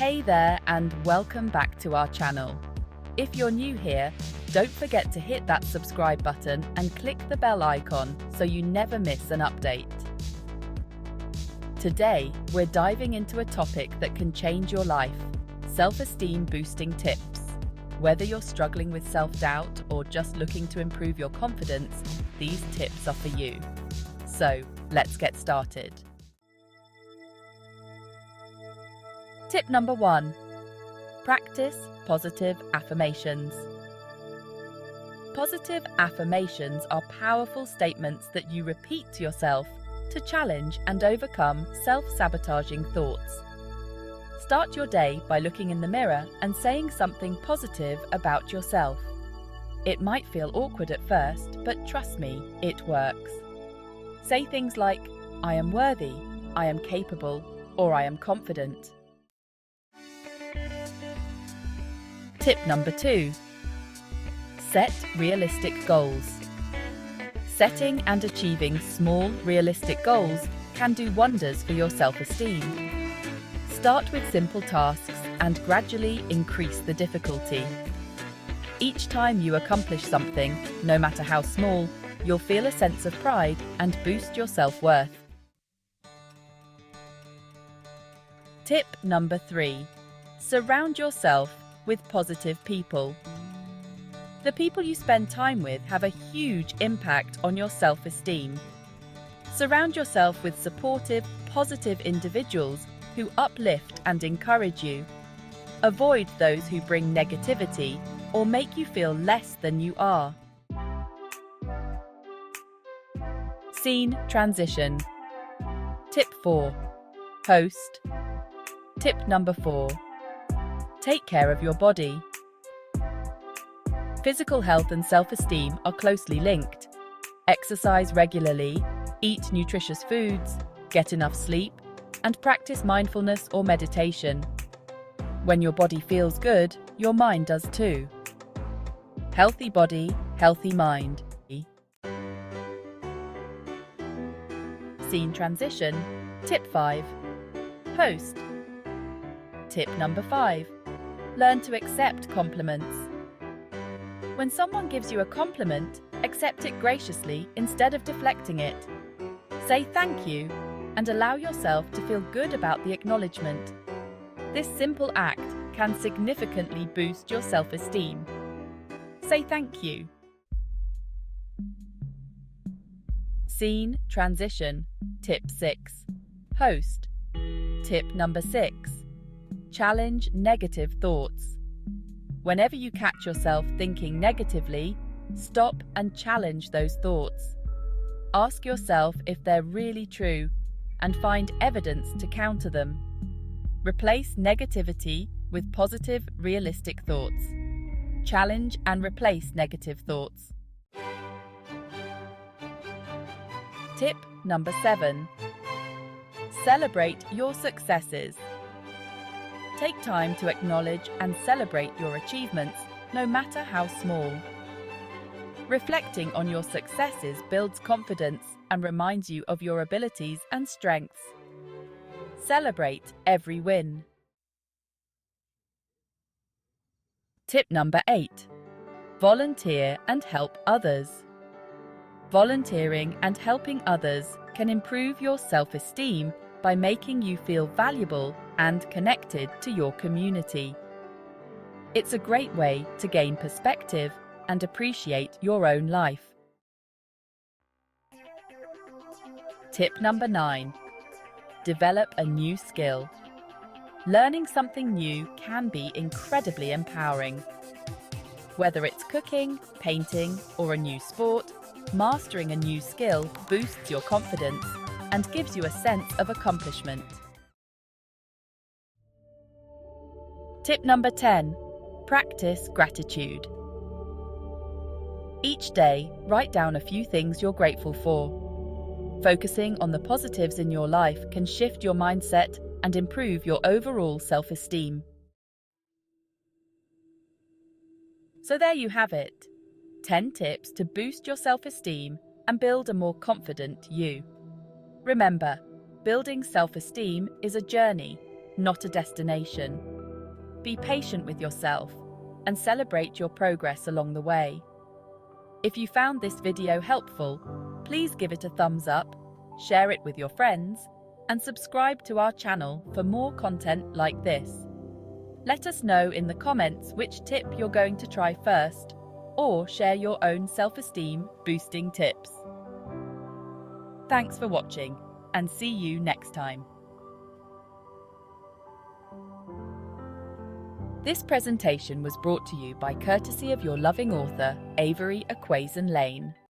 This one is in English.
Hey there, and welcome back to our channel. If you're new here, don't forget to hit that subscribe button and click the bell icon so you never miss an update. Today, we're diving into a topic that can change your life: self-esteem boosting tips. Whether you're struggling with self-doubt or just looking to improve your confidence, these tips are for you. So, let's get started. Tip number 1. Practice positive affirmations. Positive affirmations are powerful statements that you repeat to yourself to challenge and overcome self-sabotaging thoughts. Start your day by looking in the mirror and saying something positive about yourself. It might feel awkward at first, but trust me, it works. Say things like, "I am worthy," "I am capable," or "I am confident." Tip number 2. Set realistic goals. Setting and achieving small, realistic goals can do wonders for your self-esteem. Start with simple tasks and gradually increase the difficulty. Each time you accomplish something, no matter how small, you'll feel a sense of pride and boost your self-worth. Tip number 3. Surround yourself with positive people. The people you spend time with have a huge impact on your self-esteem. Surround yourself with supportive, positive individuals who uplift and encourage you. Avoid those who bring negativity or make you feel less than you are. Scene transition. Tip 4. Host. Tip number 4. Take care of your body. Physical health and self-esteem are closely linked. Exercise regularly, eat nutritious foods, get enough sleep, and practice mindfulness or meditation. When your body feels good, your mind does too. Healthy body, healthy mind. Scene transition. Tip 5. Host. Tip number 5. Learn to accept compliments. When someone gives you a compliment, accept it graciously instead of deflecting it. Say thank you and allow yourself to feel good about the acknowledgement. This simple act can significantly boost your self-esteem. Say thank you. Scene transition. Tip 6. Host. Tip number 6. Challenge negative thoughts. Whenever you catch yourself thinking negatively, stop and challenge those thoughts. Ask yourself if they're really true and find evidence to counter them. Replace negativity with positive, realistic thoughts. Challenge and replace negative thoughts. Tip number 7. Celebrate your successes. Take time to acknowledge and celebrate your achievements, no matter how small. Reflecting on your successes builds confidence and reminds you of your abilities and strengths. Celebrate every win. Tip number 8. Volunteer and help others. Volunteering and helping others can improve your self-esteem by making you feel valuable and connected to your community. It's a great way to gain perspective and appreciate your own life. Tip number 9. Develop a new skill. Learning something new can be incredibly empowering. Whether it's cooking, painting, or a new sport, mastering a new skill boosts your confidence and gives you a sense of accomplishment. Tip number 10. Practice gratitude. Each day, write down a few things you're grateful for. Focusing on the positives in your life can shift your mindset and improve your overall self-esteem. So there you have it. 10 tips to boost your self-esteem and build a more confident you. Remember, building self-esteem is a journey, not a destination. Be patient with yourself and celebrate your progress along the way. If you found this video helpful, please give it a thumbs up, share it with your friends, and subscribe to our channel for more content like this. Let us know in the comments which tip you're going to try first, or share your own self-esteem boosting tips. Thanks for watching, and see you next time. This presentation was brought to you by courtesy of your loving author, Avery Aquason Lane.